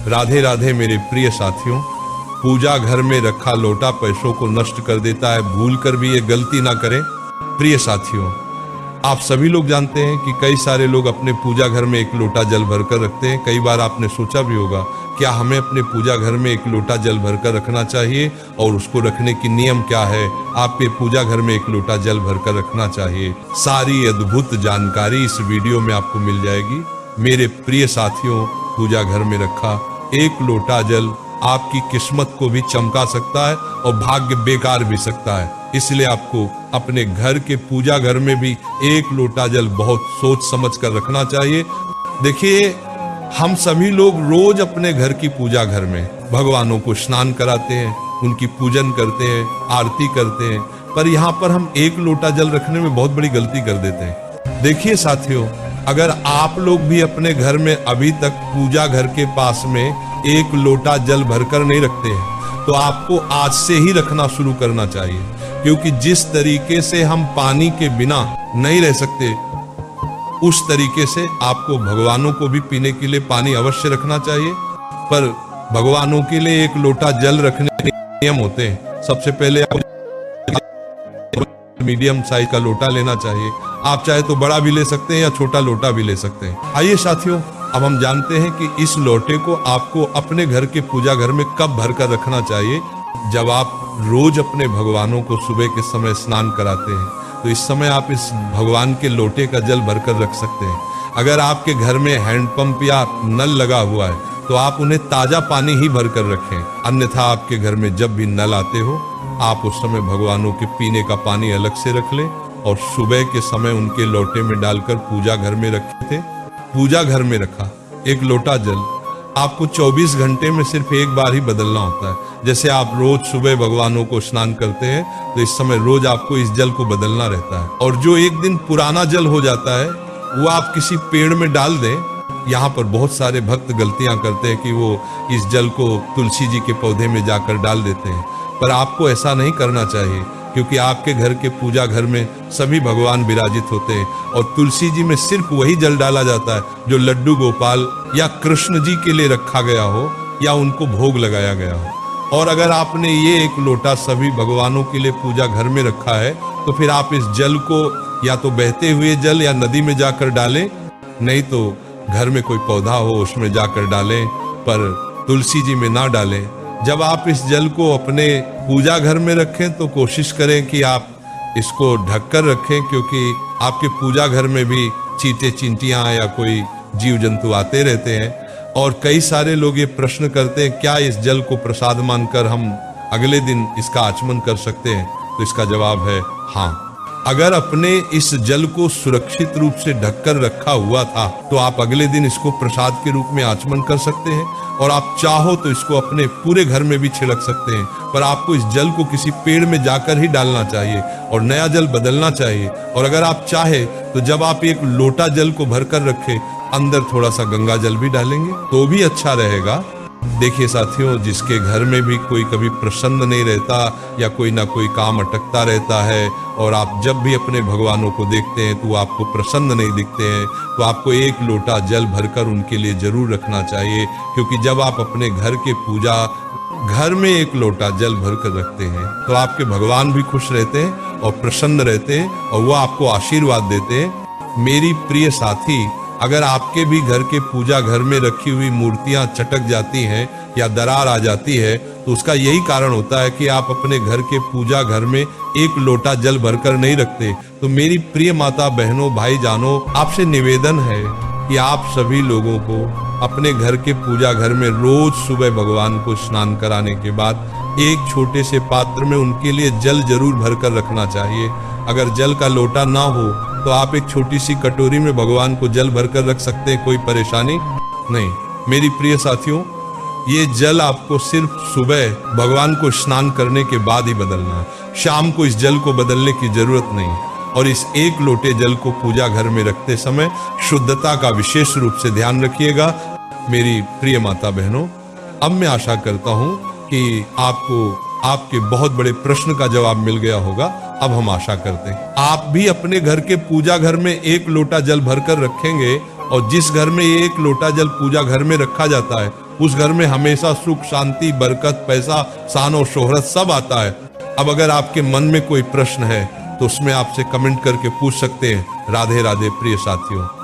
राधे राधे मेरे प्रिय साथियों। पूजा घर में रखा लोटा पैसों को नष्ट कर देता है, भूल कर भी ये गलती ना करें। प्रिय साथियों, आप सभी लोग जानते हैं कि कई सारे लोग अपने पूजा घर में एक लोटा जल भरकर रखते हैं। कई बार आपने सोचा भी होगा, क्या हमें अपने पूजा घर में एक लोटा जल भरकर रखना चाहिए और उसको रखने की नियम क्या है? आपके पूजा घर में एक लोटा जल भरकर रखना चाहिए। सारी अद्भुत जानकारी इस वीडियो में आपको मिल जाएगी। मेरे प्रिय साथियों, पूजा घर में रखा एक लोटा जल आपकी किस्मत को भी चमका सकता है और भाग्य बेकार भी सकता है। इसलिए आपको अपने घर के पूजा घर में भी एक लोटा जल बहुत सोच समझ कर रखना चाहिए। देखिए, हम सभी लोग रोज अपने घर की पूजा घर में भगवानों को स्नान कराते हैं, उनकी पूजन करते हैं, आरती करते हैं, पर यहाँ पर हम एक लोटा जल रखने में बहुत बड़ी गलती कर देते हैं। देखिए साथियों, अगर आप लोग भी अपने घर में अभी तक पूजा घर के पास में एक लोटा जल भरकर नहीं रखते हैं, तो आपको आज से ही रखना शुरू करना चाहिए। क्योंकि जिस तरीके से हम पानी के बिना नहीं रह सकते, उस तरीके से आपको भगवानों को भी पीने के लिए पानी अवश्य रखना चाहिए। पर भगवानों के लिए एक लोटा जल रखने के नियम होते हैं। सबसे पहले आप मीडियम साइज का लोटा लेना चाहिए। आप चाहे तो बड़ा भी ले सकते हैं या छोटा लोटा भी ले सकते हैं। आइए साथियों, अब हम जानते हैं कि इस लोटे को आपको अपने घर के पूजा घर में कब भरकर रखना चाहिए। जब आप रोज अपने भगवानों को सुबह के समय स्नान कराते हैं, तो इस समय आप इस भगवान के लोटे का जल भरकर रख सकते हैं। अगर आपके घर में हैंडपंप या नल लगा हुआ है, तो आप उन्हें ताजा पानी ही भरकर रखें। अन्यथा आपके घर में जब भी नल आते हो, आप उस समय भगवानों के पीने का पानी अलग से रख लें और सुबह के समय उनके लोटे में डालकर पूजा घर में रखे थे। पूजा घर में रखा एक लोटा जल आपको 24 घंटे में सिर्फ एक बार ही बदलना होता है। जैसे आप रोज सुबह भगवानों को स्नान करते हैं, तो इस समय रोज आपको इस जल को बदलना रहता है। और जो एक दिन पुराना जल हो जाता है, वो आप किसी पेड़ में डाल दें। यहाँ पर बहुत सारे भक्त गलतियां करते हैं कि वो इस जल को तुलसी जी के पौधे में जाकर डाल देते हैं, पर आपको ऐसा नहीं करना चाहिए। क्योंकि आपके घर के पूजा घर में सभी भगवान विराजित होते हैं और तुलसी जी में सिर्फ वही जल डाला जाता है जो लड्डू गोपाल या कृष्ण जी के लिए रखा गया हो या उनको भोग लगाया गया हो। और अगर आपने ये एक लोटा सभी भगवानों के लिए पूजा घर में रखा है, तो फिर आप इस जल को या तो बहते हुए जल या नदी में जाकर डालें, नहीं तो घर में कोई पौधा हो उसमें जाकर डालें, पर तुलसी जी में ना डालें। जब आप इस जल को अपने पूजा घर में रखें, तो कोशिश करें कि आप इसको ढककर रखें, क्योंकि आपके पूजा घर में भी चींटे चींटियां या कोई जीव जंतु आते रहते हैं। और कई सारे लोग ये प्रश्न करते हैं, क्या इस जल को प्रसाद मानकर हम अगले दिन इसका आचमन कर सकते हैं? तो इसका जवाब है हाँ। अगर अपने इस जल को सुरक्षित रूप से ढककर रखा हुआ था, तो आप अगले दिन इसको प्रसाद के रूप में आचमन कर सकते हैं। और आप चाहो तो इसको अपने पूरे घर में भी छिड़क सकते हैं, पर आपको इस जल को किसी पेड़ में जाकर ही डालना चाहिए और नया जल बदलना चाहिए। और अगर आप चाहे तो जब आप एक लोटा जल को भरकर रखें, अंदर थोड़ा सा गंगा जल भी डालेंगे तो भी अच्छा रहेगा। देखिए साथियों, जिसके घर में भी कोई कभी प्रसन्न नहीं रहता या कोई ना कोई काम अटकता रहता है, और आप जब भी अपने भगवानों को देखते हैं तो आपको प्रसन्न नहीं दिखते हैं, तो आपको एक लोटा जल भरकर उनके लिए जरूर रखना चाहिए। क्योंकि जब आप अपने घर के पूजा घर में एक लोटा जल भरकर रखते हैं, तो आपके भगवान भी खुश रहते हैं और प्रसन्न रहते हैं और वो आपको आशीर्वाद देते हैं। मेरी प्रिय साथी, अगर आपके भी घर के पूजा घर में रखी हुई मूर्तियां चटक जाती हैं या दरार आ जाती है, तो उसका यही कारण होता है कि आप अपने घर के पूजा घर में एक लोटा जल भरकर नहीं रखते। तो मेरी प्रिय माता बहनों भाई जानो, आपसे निवेदन है कि आप सभी लोगों को अपने घर के पूजा घर में रोज सुबह भगवान को स्नान कराने के बाद एक छोटे से पात्र में उनके लिए जल जरूर भरकर रखना चाहिए। अगर जल का लोटा ना हो, तो आप एक छोटी सी कटोरी में भगवान को जल भरकर रख सकते हैं, कोई परेशानी नहीं। मेरी प्रिय साथियों, ये जल आपको सिर्फ सुबह भगवान को स्नान करने के बाद ही बदलना है। शाम को इस जल को बदलने की जरूरत नहीं। और इस एक लोटे जल को पूजा घर में रखते समय शुद्धता का विशेष रूप से ध्यान रखिएगा। मेरी प्रिय माता बहनों, अब मैं आशा करता हूं कि आपको आपके बहुत बड़े प्रश्न का जवाब मिल गया होगा। अब हम आशा करते हैं आप भी अपने घर के पूजा घर में एक लोटा जल भरकर रखेंगे, और जिस घर में एक लोटा जल पूजा घर में रखा जाता है, उस घर में हमेशा सुख, शांति, बरकत, पैसा, शान और शोहरत सब आता है। अब अगर आपके मन में कोई प्रश्न है तो उसमें आपसे कमेंट करके पूछ सकते हैं। राधे राधे प्रिय साथियों।